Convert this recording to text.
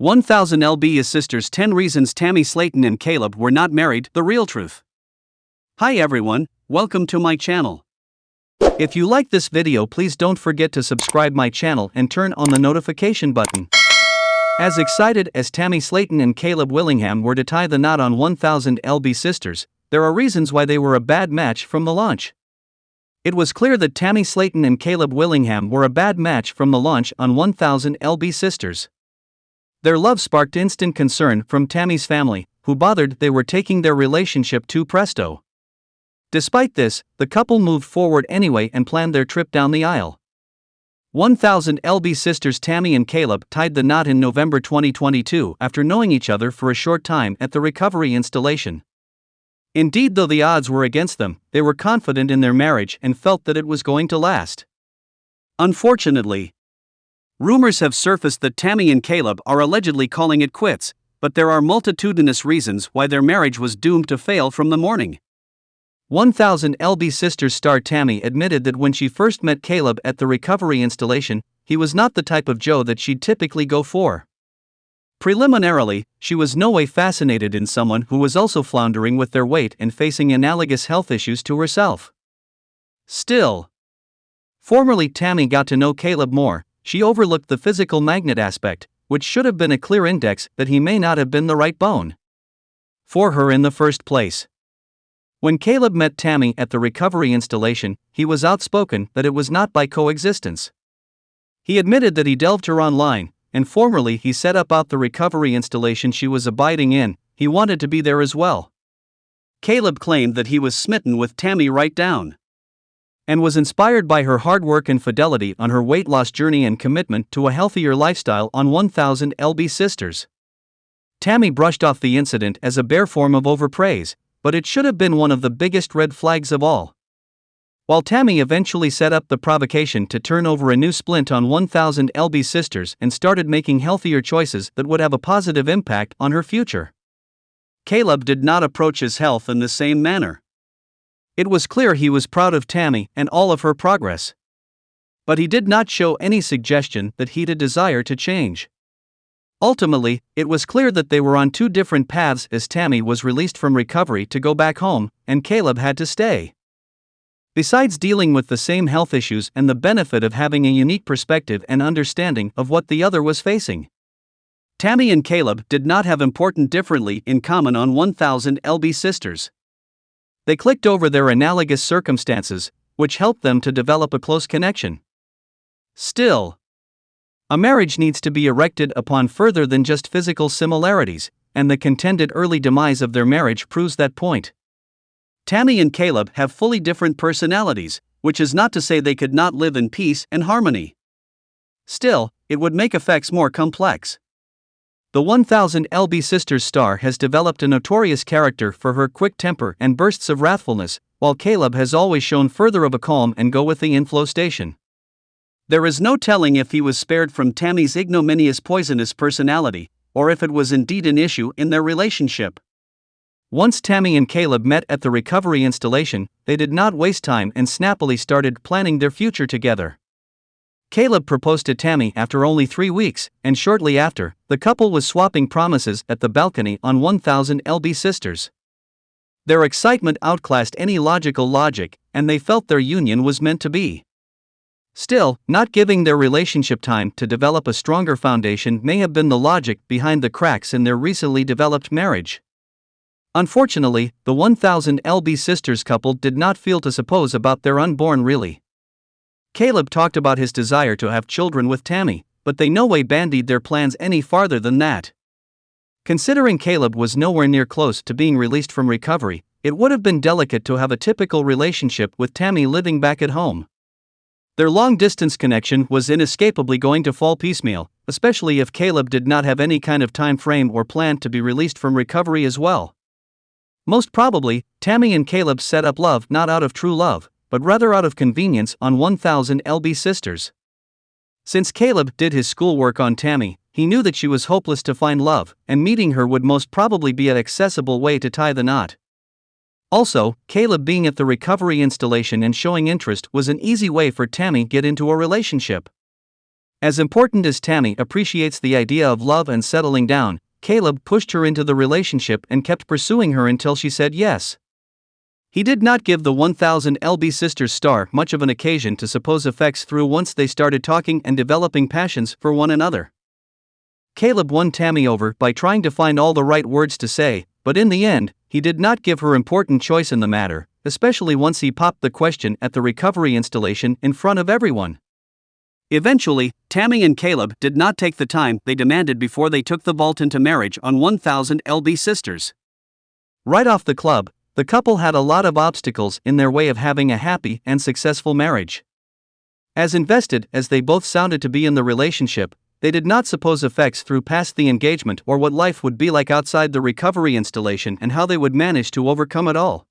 1000 lb Sisters 10 Reasons Tammy, Slaton and Caleb Were Not Married, The Real Truth. Hi everyone, welcome to my channel. If you like this video, please don't forget to subscribe my channel and turn on the notification button. As excited as Tammy Slaton and Caleb Willingham were to tie the knot on 1000 lb Sisters, there are reasons why they were a bad match from the launch. It was clear that Tammy Slaton and Caleb Willingham were a bad match from the launch on 1000 lb Sisters. Their love sparked instant concern from Tammy's family, who bothered they were taking their relationship too presto. Despite this, the couple moved forward anyway and planned their trip down the aisle. 1000 lb Sisters Tammy and Caleb tied the knot in November 2022 after knowing each other for a short time at the recovery installation. Indeed, though the odds were against them, they were confident in their marriage and felt that it was going to last. Unfortunately, rumors have surfaced that Tammy and Caleb are allegedly calling it quits, but there are multitudinous reasons why their marriage was doomed to fail from the morning. 1000 lb Sisters star Tammy admitted that when she first met Caleb at the recovery installation, he was not the type of Joe that she'd typically go for. Preliminarily, she was no way fascinated in someone who was also floundering with their weight and facing analogous health issues to herself. Still, formerly Tammy got to know Caleb more. She overlooked the physical magnet aspect, which should have been a clear index that he may not have been the right bone for her in the first place. When Caleb met Tammy at the recovery installation, he was outspoken that it was not by coexistence. He admitted that he delved her online, and formerly he set up out the recovery installation she was abiding in. He wanted to be there as well. Caleb claimed that he was smitten with Tammy right down, and was inspired by her hard work and fidelity on her weight loss journey and commitment to a healthier lifestyle on 1000 lb Sisters. Tammy brushed off the incident as a bare form of overpraise, but it should have been one of the biggest red flags of all. While Tammy eventually set up the provocation to turn over a new splint on 1000 lb Sisters and started making healthier choices that would have a positive impact on her future, Caleb did not approach his health in the same manner. It was clear he was proud of Tammy and all of her progress, but he did not show any suggestion that he'd a desire to change. Ultimately, it was clear that they were on two different paths as Tammy was released from recovery to go back home, and Caleb had to stay. Besides dealing with the same health issues and the benefit of having a unique perspective and understanding of what the other was facing, Tammy and Caleb did not have important differently in common on 1000 lb Sisters. They clicked over their analogous circumstances, which helped them to develop a close connection. Still, a marriage needs to be erected upon further than just physical similarities, and the contended early demise of their marriage proves that point. Tammy and Caleb have fully different personalities, which is not to say they could not live in peace and harmony. Still, it would make effects more complex. The 1000 lb Sisters star has developed a notorious character for her quick temper and bursts of wrathfulness, while Caleb has always shown further of a calm and go-with-the-inflow station. There is no telling if he was spared from Tammy's ignominious poisonous personality, or if it was indeed an issue in their relationship. Once Tammy and Caleb met at the recovery installation, they did not waste time and snappily started planning their future together. Caleb proposed to Tammy after only 3 weeks, and shortly after, the couple was swapping promises at the balcony on 1000 lb Sisters. Their excitement outclassed any logical logic, and they felt their union was meant to be. Still, not giving their relationship time to develop a stronger foundation may have been the logic behind the cracks in their recently developed marriage. Unfortunately, the 1000 lb Sisters couple did not feel to suppose about their unborn really. Caleb talked about his desire to have children with Tammy, but they no way bandied their plans any farther than that. Considering Caleb was nowhere near close to being released from recovery, it would have been delicate to have a typical relationship with Tammy living back at home. Their long-distance connection was inescapably going to fall piecemeal, especially if Caleb did not have any kind of time frame or plan to be released from recovery as well. Most probably, Tammy and Caleb set up love not out of true love, but rather out of convenience on 1000 lb Sisters. Since Caleb did his schoolwork on Tammy, he knew that she was hopeless to find love, and meeting her would most probably be an accessible way to tie the knot. Also, Caleb being at the recovery installation and showing interest was an easy way for Tammy to get into a relationship. As important as Tammy appreciates the idea of love and settling down, Caleb pushed her into the relationship and kept pursuing her until she said yes. He did not give the 1000 LB sisters star much of an occasion to suppose effects through once they started talking and developing passions for one another. Caleb won Tammy over by trying to find all the right words to say, but in the end, he did not give her important choice in the matter, especially once he popped the question at the recovery installation in front of everyone. Eventually, Tammy and Caleb did not take the time they demanded before they took the vault into marriage on 1000 LB sisters. Right off the club, the couple had a lot of obstacles in their way of having a happy and successful marriage. As invested as they both sounded to be in the relationship, they did not suppose effects through past the engagement or what life would be like outside the recovery installation and how they would manage to overcome it all.